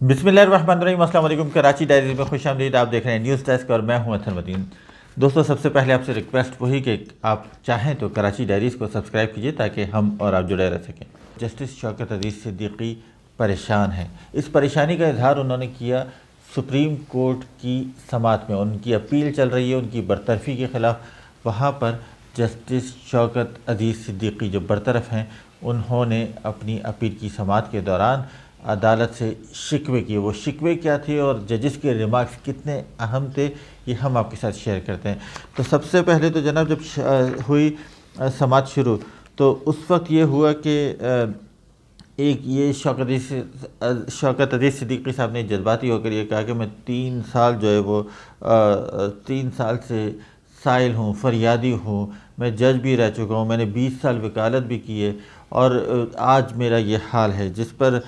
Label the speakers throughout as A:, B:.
A: بسم اللہ الرحمن الرحیم۔ السلام علیکم۔ کراچی ڈائریز میں خوش آمدید۔ آپ دیکھ رہے ہیں نیوز ڈیسک اور میں ہوں اتھر متین۔ دوستو، سب سے پہلے آپ سے ریکویسٹ وہی کہ آپ چاہیں تو کراچی ڈائریز کو سبسکرائب کیجئے تاکہ ہم اور آپ جڑے رہ سکیں۔ جسٹس شوکت عزیز صدیقی پریشان ہیں۔ اس پریشانی کا اظہار انہوں نے کیا سپریم کورٹ کی سماعت میں۔ ان کی اپیل چل رہی ہے ان کی برطرفی کے خلاف۔ وہاں پر جسٹس شوکت عزیز صدیقی جو برطرف ہیں، انہوں نے اپنی اپیل کی سماعت کے دوران عدالت سے شکوے کیے۔ وہ شکوے کیا تھے اور ججز کے ریمارکس کتنے اہم تھے، یہ ہم آپ کے ساتھ شیئر کرتے ہیں۔ تو سب سے پہلے تو جناب جب ہوئی سماعت شروع تو اس وقت یہ ہوا کہ ایک یہ شوکت عزیز صدیقی صاحب نے جذباتی ہو کر یہ کہا کہ میں 3 سال جو ہے وہ 3 سال سے سائل ہوں، فریادی ہوں، میں جج بھی رہ چکا ہوں، میں نے 20 سال وکالت بھی کی ہے اور آج میرا یہ حال ہے، جس پر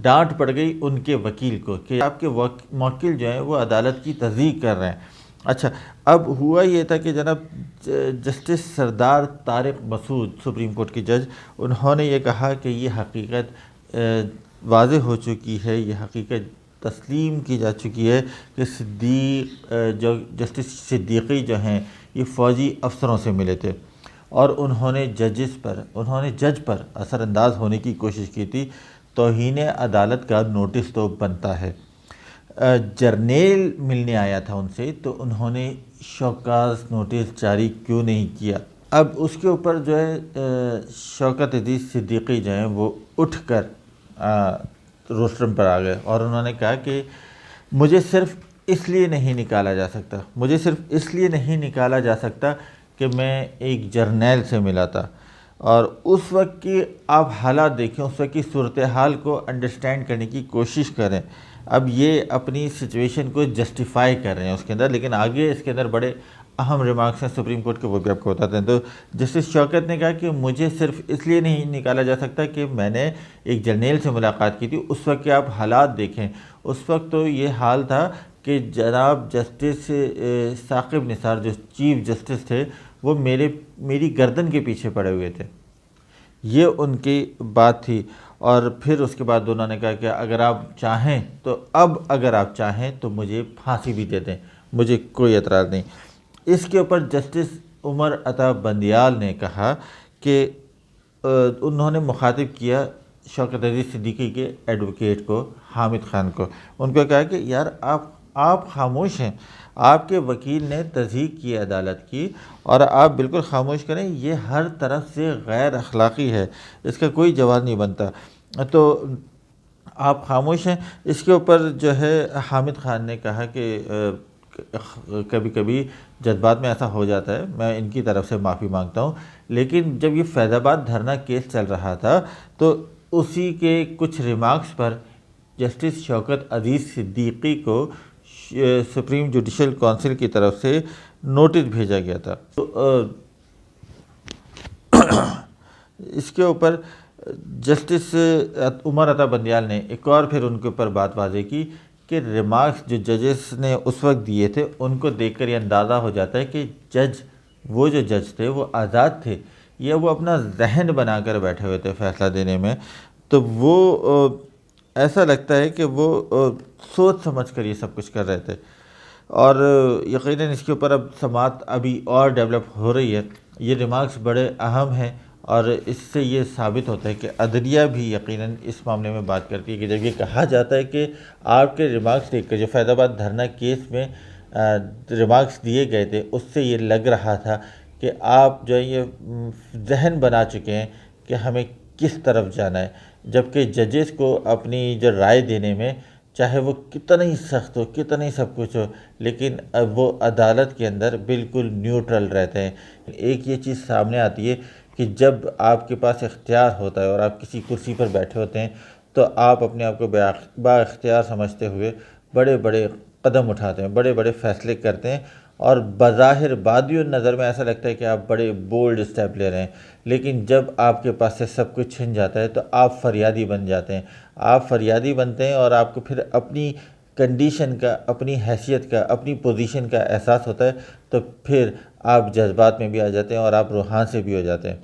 A: ڈانٹ پڑ گئی ان کے وکیل کو کہ آپ کے موکل جو ہیں وہ عدالت کی تضییق کر رہے ہیں۔ اچھا، اب ہوا یہ تھا کہ جناب جسٹس سردار طارق مسعود سپریم کورٹ کے جج، انہوں نے یہ کہا کہ یہ حقیقت واضح ہو چکی ہے، یہ حقیقت تسلیم کی جا چکی ہے کہ جسٹس صدیقی جو ہیں یہ فوجی افسروں سے ملے تھے اور انہوں نے جج پر اثر انداز ہونے کی کوشش کی تھی۔ توہین عدالت کا نوٹس تو بنتا ہے۔ جرنیل ملنے آیا تھا ان سے تو انہوں نے شوکاز نوٹس جاری کیوں نہیں کیا؟ اب اس کے اوپر جو ہے شوکت عزیز صدیقی جو ہیں وہ اٹھ کر روسٹرم پر آ گئے اور انہوں نے کہا کہ مجھے صرف اس لیے نہیں نکالا جا سکتا کہ میں ایک جرنیل سے ملا تھا۔ اور اس وقت کی آپ حالات دیکھیں، اس وقت کی صورتحال کو انڈرسٹینڈ کرنے کی کوشش کریں۔ اب یہ اپنی سچویشن کو جسٹیفائی کر رہے ہیں اس کے اندر، لیکن آگے اس کے اندر بڑے اہم ریمارکس ہیں سپریم کورٹ کے، وہ بھی آپ کو بتاتے ہیں۔ تو جسٹس شوکت نے کہا کہ مجھے صرف اس لیے نہیں نکالا جا سکتا کہ میں نے ایک جرنیل سے ملاقات کی تھی۔ اس وقت کے آپ حالات دیکھیں، اس وقت تو یہ حال تھا کہ جناب جسٹس ثاقب نثار جو چیف جسٹس تھے وہ میری گردن کے پیچھے پڑے ہوئے تھے، یہ ان کی بات تھی۔ اور پھر اس کے بعد انہوں نے کہا کہ اگر آپ چاہیں تو مجھے پھانسی بھی دے دیں، مجھے کوئی اعتراض نہیں۔ اس کے اوپر جسٹس عمر عطا بندیال نے کہا کہ انہوں نے مخاطب کیا شوکت عزیز صدیقی کے ایڈوکیٹ کو، حامد خان کو، ان کو کہا کہ یار آپ خاموش ہیں، آپ کے وکیل نے تصدیق کی عدالت کی اور آپ بالکل خاموش کریں، یہ ہر طرف سے غیر اخلاقی ہے، اس کا کوئی جواز نہیں بنتا، تو آپ خاموش ہیں۔ اس کے اوپر جو ہے حامد خان نے کہا کہ کبھی کبھی جذبات میں ایسا ہو جاتا ہے، میں ان کی طرف سے معافی مانگتا ہوں، لیکن جب یہ فیض آباد دھرنا کیس چل رہا تھا تو اسی کے کچھ ریمارکس پر جسٹس شوکت عزیز صدیقی کو سپریم جوڈیشل کونسل کی طرف سے نوٹس بھیجا گیا تھا۔ اس کے اوپر جسٹس عمر عطا بندیال نے ایک اور پھر ان کے اوپر بات واضح کی کہ ریمارکس جو ججز نے اس وقت دیے تھے ان کو دیکھ کر یہ اندازہ ہو جاتا ہے کہ وہ جو جج تھے وہ آزاد تھے یا وہ اپنا ذہن بنا کر بیٹھے ہوئے تھے فیصلہ دینے میں، تو وہ ایسا لگتا ہے کہ وہ سوچ سمجھ کر یہ سب کچھ کر رہے تھے۔ اور یقیناً اس کے اوپر اب سماعت ابھی اور ڈیولپ ہو رہی ہے۔ یہ ریمارکس بڑے اہم ہیں اور اس سے یہ ثابت ہوتا ہے کہ عدلیہ بھی یقیناً اس معاملے میں بات کرتی ہے کہ جب یہ کہا جاتا ہے کہ آپ کے ریمارکس دیکھ کر جو فیض آباد دھرنا کیس میں ریمارکس دیے گئے تھے اس سے یہ لگ رہا تھا کہ آپ جو ہے یہ ذہن بنا چکے ہیں کہ ہمیں کس طرف جانا ہے، جبکہ ججز کو اپنی جو رائے دینے میں چاہے وہ کتنا ہی سخت ہو، کتنا ہی سب کچھ ہو، لیکن اب وہ عدالت کے اندر بالکل نیوٹرل رہتے ہیں۔ ایک یہ چیز سامنے آتی ہے کہ جب آپ کے پاس اختیار ہوتا ہے اور آپ کسی کرسی پر بیٹھے ہوتے ہیں تو آپ اپنے آپ کو با اختیار سمجھتے ہوئے بڑے بڑے قدم اٹھاتے ہیں، بڑے بڑے فیصلے کرتے ہیں اور بظاہر بادی نظر میں ایسا لگتا ہے کہ آپ بڑے بولڈ اسٹیپ لے رہے ہیں، لیکن جب آپ کے پاس سے سب کچھ چھن جاتا ہے تو آپ فریادی بن جاتے ہیں۔ آپ فریادی بنتے ہیں اور آپ کو پھر اپنی کنڈیشن کا، اپنی حیثیت کا، اپنی پوزیشن کا احساس ہوتا ہے تو پھر آپ جذبات میں بھی آ جاتے ہیں اور آپ روحان سے بھی ہو جاتے ہیں۔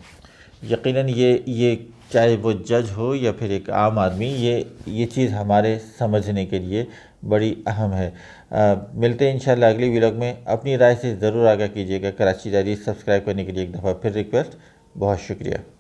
A: یقیناً یہ چاہے وہ جج ہو یا پھر ایک عام آدمی، یہ چیز ہمارے سمجھنے کے لیے بڑی اہم ہے۔ ملتے ہیں انشاءاللہ اگلی ویلاگ میں۔ اپنی رائے سے ضرور آگاہ کیجیے گا۔ کراچی ڈائریز سبسکرائب کرنے کے لیے ایک دفعہ پھر ریکویسٹ، بہت شکریہ۔